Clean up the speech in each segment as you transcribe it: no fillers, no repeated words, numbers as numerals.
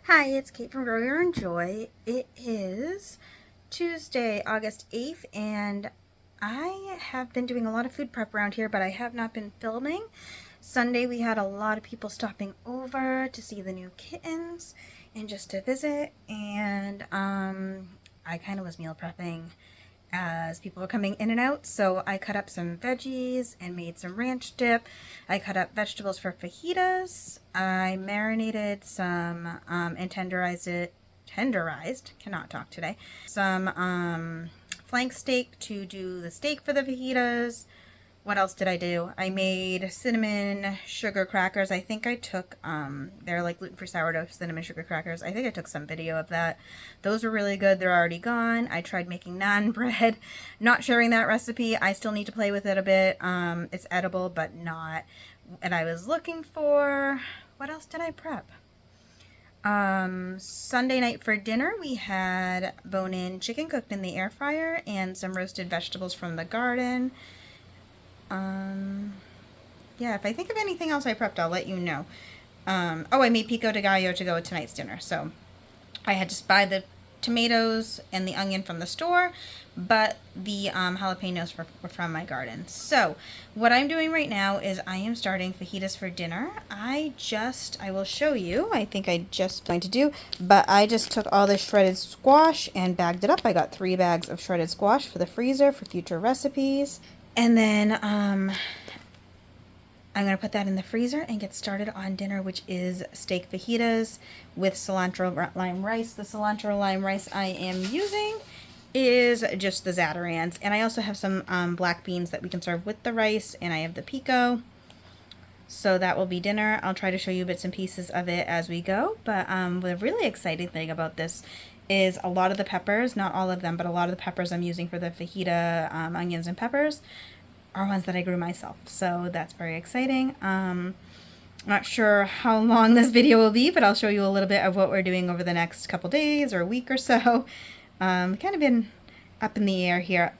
Hi, it's Kate from Grow Your Own Joy. It is Tuesday, August 8th, and I have been doing a lot of food prep around here, but I have not been filming. Sunday, we had a lot of people stopping over to see the new kittens and just to visit, and I kind of was meal prepping as people were coming in and out. So I cut up some veggies and made some ranch dip. I cut up vegetables for fajitas. I marinated some and tenderized, cannot talk today, some flank steak to do the steak for the fajitas. What else did I do? I made cinnamon sugar crackers. I think I took, they're like gluten-free sourdough cinnamon sugar crackers. I think I took some video of that. Those were really good. They're already gone. I tried making naan bread. Not sharing that recipe. I still need to play with it a bit. It's edible, but not. And I was looking for, what else did I prep? Sunday night for dinner, we had bone-in chicken cooked in the air fryer and some roasted vegetables from the garden. Yeah, if I think of anything else I prepped, I'll let you know. I made pico de gallo to go with tonight's dinner. So I had to buy the tomatoes and the onion from the store, but the jalapenos were from my garden. So what I'm doing right now is I am starting fajitas for dinner. I will show you, I think I just going to do, but I just took all this shredded squash and bagged it up. I got 3 bags of shredded squash for the freezer for future recipes. And then I'm going to put that in the freezer and get started on dinner, which is steak fajitas with cilantro lime rice. The cilantro lime rice I am using is just the Zatarain's. And I also have some black beans that we can serve with the rice, and I have the pico. So that will be dinner. I'll try to show you bits and pieces of it as we go. But the really exciting thing about this is a lot of the peppers, not all of them, but a lot of the peppers I'm using for the fajita, onions and peppers, are ones that I grew myself. So that's very exciting. Not sure how long this video will be, but I'll show you a little bit of what we're doing over the next couple days or a week or so. Kind of been up in the air here.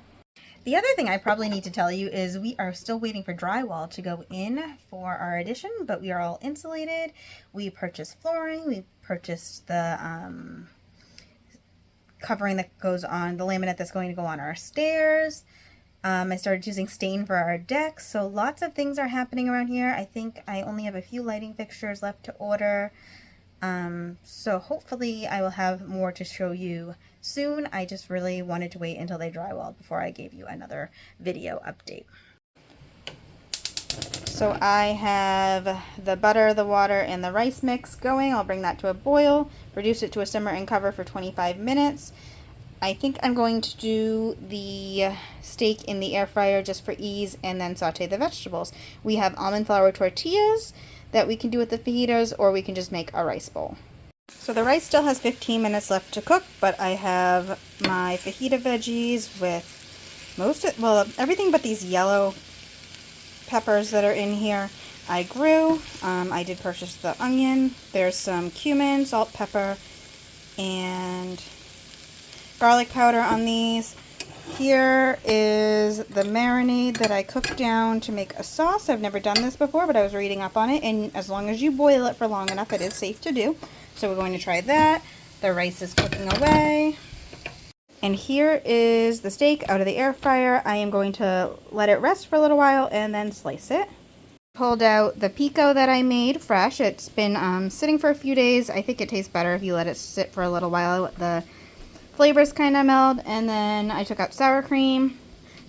The other thing I probably need to tell you is we are still waiting for drywall to go in for our addition, but we are all insulated. We purchased flooring. We purchased the covering that goes on, the laminate that's going to go on our stairs. I started using stain for our decks, so lots of things are happening around here. I think I only have a few lighting fixtures left to order. So hopefully I will have more to show you soon. I just really wanted to wait until they drywalled before I gave you another video update. So I have the butter, the water, and the rice mix going. I'll bring that to a boil, reduce it to a simmer, and cover for 25 minutes. I think I'm going to do the steak in the air fryer just for ease, and then saute the vegetables. We have almond flour tortillas that we can do with the fajitas, or we can just make a rice bowl. So the rice still has 15 minutes left to cook, but I have my fajita veggies with everything but these yellow peppers that are in here. I grew. I did purchase the onion. There's some cumin, salt, pepper, and garlic powder on these. Here is the marinade that I cooked down to make a sauce. I've never done this before, but I was reading up on it, and as long as you boil it for long enough, it is safe to do. So we're going to try that. The rice is cooking away. And here is the steak out of the air fryer. I am going to let it rest for a little while and then slice it. Pulled out the pico that I made fresh. It's been sitting for a few days. I think it tastes better if you let it sit for a little while. The flavors kind of meld. And then I took out sour cream,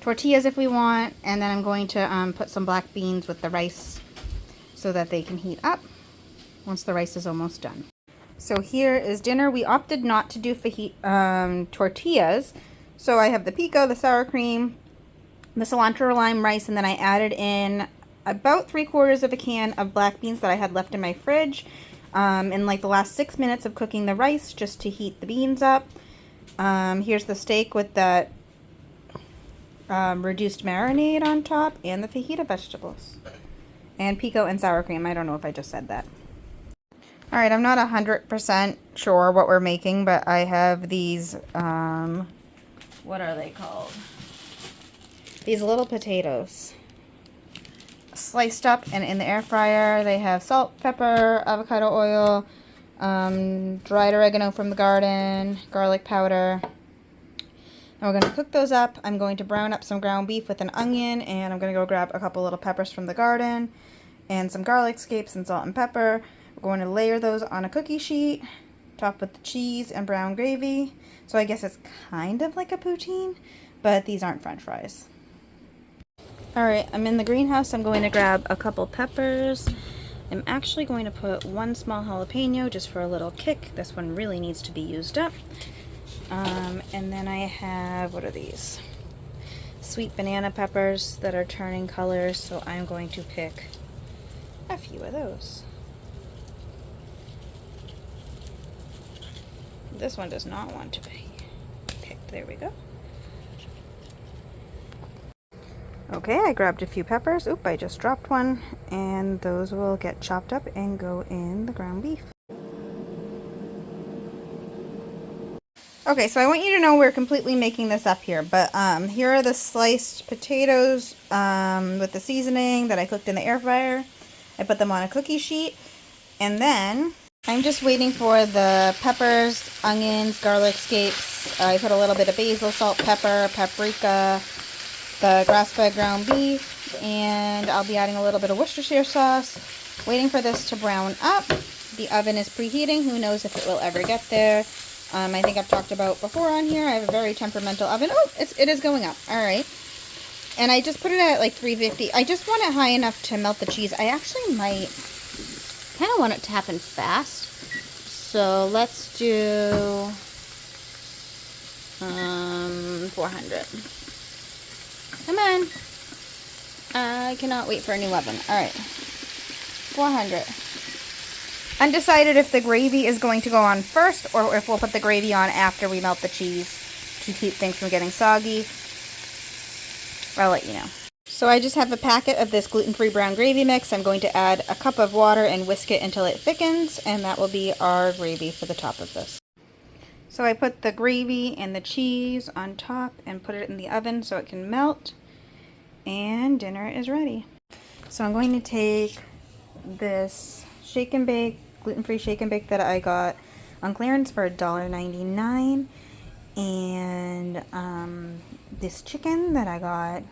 tortillas if we want, and then I'm going to put some black beans with the rice so that they can heat up once the rice is almost done. So here is dinner. We opted not to do tortillas. So I have the pico, the sour cream, the cilantro lime rice, and then I added in about 3/4 of a can of black beans that I had left in my fridge in like the last 6 minutes of cooking the rice just to heat the beans up. Here's the steak with that reduced marinade on top, and the fajita vegetables. And pico and sour cream. I don't know if I just said that. Alright, I'm not 100% sure what we're making, but I have these, what are they called? These little potatoes. Sliced up and in the air fryer. They have salt, pepper, avocado oil, dried oregano from the garden, garlic powder. And we're going to cook those up. I'm going to brown up some ground beef with an onion, and I'm going to go grab a couple little peppers from the garden and some garlic scapes and salt and pepper. We're going to layer those on a cookie sheet, top with the cheese and brown gravy. So I guess it's kind of like a poutine, but these aren't French fries. Alright, I'm in the greenhouse. I'm going to grab a couple peppers. I'm actually going to put one small jalapeno just for a little kick. This one really needs to be used up. And then I have, what are these? Sweet banana peppers that are turning colors, so I'm going to pick a few of those. This one does not want to be picked. There we go. Okay, I grabbed a few peppers. Oop, I just dropped one. And those will get chopped up and go in the ground beef. Okay, so I want you to know we're completely making this up here, but here are the sliced potatoes with the seasoning that I cooked in the air fryer. I put them on a cookie sheet, and then I'm just waiting for the peppers, onions, garlic scapes. I put a little bit of basil, salt, pepper, paprika, the grass-fed ground beef, and I'll be adding a little bit of Worcestershire sauce. Waiting for this to brown up. The oven is preheating. Who knows if it will ever get there. I think I've talked about before on here, I have a very temperamental oven. Oh, it is going up. All right. And I just put it at like 350. I just want it high enough to melt the cheese. I actually might kind of want it to happen fast. So let's do 400. Come on. I cannot wait for a new oven. All right. 400. Undecided if the gravy is going to go on first or if we'll put the gravy on after we melt the cheese to keep things from getting soggy. I'll let you know. So I just have a packet of this gluten-free brown gravy mix. I'm going to add a cup of water and whisk it until it thickens, and that will be our gravy for the top of this. So I put the gravy and the cheese on top and put it in the oven so it can melt, and dinner is ready. So I'm going to take this shake and bake, gluten-free shake and bake that I got on clearance for $1.99, and this chicken that I got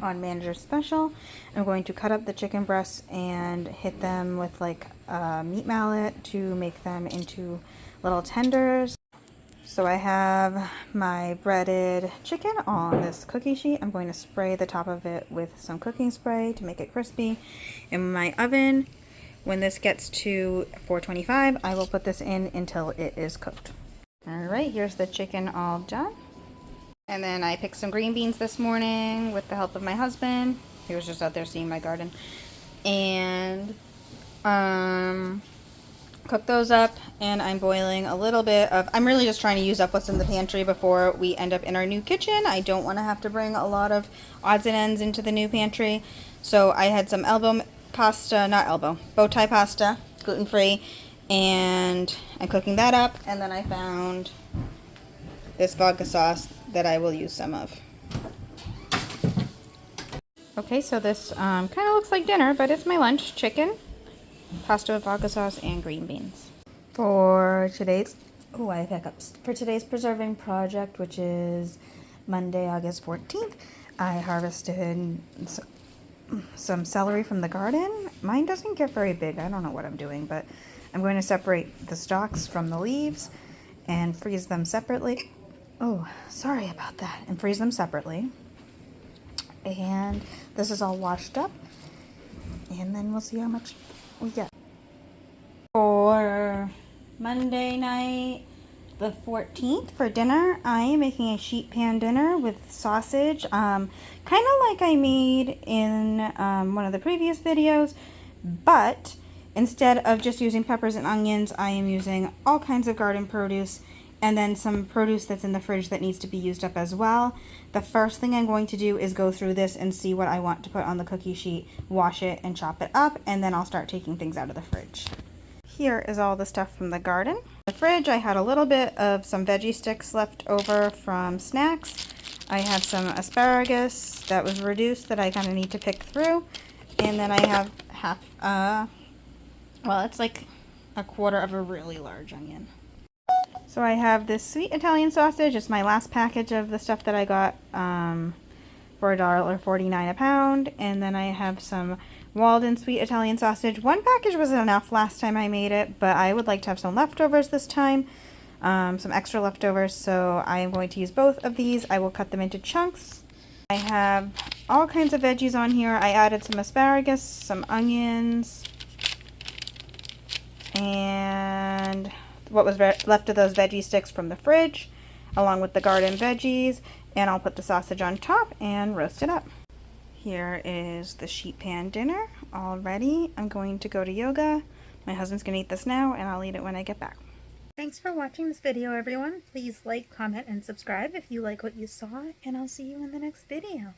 on Manager's Special. I'm going to cut up the chicken breasts and hit them with like a meat mallet to make them into little tenders. So I have my breaded chicken on this cookie sheet. I'm going to spray the top of it with some cooking spray to make it crispy. In my oven, when this gets to 425, I will put this in until it is cooked. Alright, here's the chicken all done. And then I picked some green beans this morning with the help of my husband. He was just out there seeing my garden. And cook those up, and I'm boiling a little bit of, I'm really just trying to use up what's in the pantry before we end up in our new kitchen. I don't want to have to bring a lot of odds and ends into the new pantry. So I had some bow tie pasta, gluten-free, and I'm cooking that up. And then I found this vodka sauce that I will use some of. Okay, so this kind of looks like dinner, but it's my lunch. Chicken, pasta with vodka sauce, and green beans. For today's, I have hiccups. For today's preserving project, which is Monday, August 14th, I harvested some celery from the garden. Mine doesn't get very big. I don't know what I'm doing, but I'm going to separate the stalks from the leaves and freeze them separately. Oh, sorry about that. And freeze them separately. And this is all washed up. And then we'll see how much we get. For Monday night, the 14th, for dinner, I am making a sheet pan dinner with sausage. Kind of like I made in one of the previous videos. But instead of just using peppers and onions, I am using all kinds of garden produce. And then some produce that's in the fridge that needs to be used up as well. The first thing I'm going to do is go through this and see what I want to put on the cookie sheet, wash it and chop it up, and then I'll start taking things out of the fridge. Here is all the stuff from the garden. In the fridge, I had a little bit of some veggie sticks left over from snacks. I have some asparagus that was reduced that I kind of need to pick through. And then I have half, well, it's like a quarter of a really large onion. So I have this sweet Italian sausage. It's my last package of the stuff that I got for $1.49 a pound. And then I have some Walden sweet Italian sausage. One package was enough last time I made it, but I would like to have some leftovers this time. Some extra leftovers, so I am going to use both of these. I will cut them into chunks. I have all kinds of veggies on here. I added some asparagus, some onions, and what was left of those veggie sticks from the fridge, along with the garden veggies, and I'll put the sausage on top and roast it up. Here is the sheet pan dinner all ready. I'm going to go to yoga. My husband's going to eat this now, and I'll eat it when I get back. Thanks for watching this video, everyone. Please like, comment, and subscribe if you like what you saw, and I'll see you in the next video.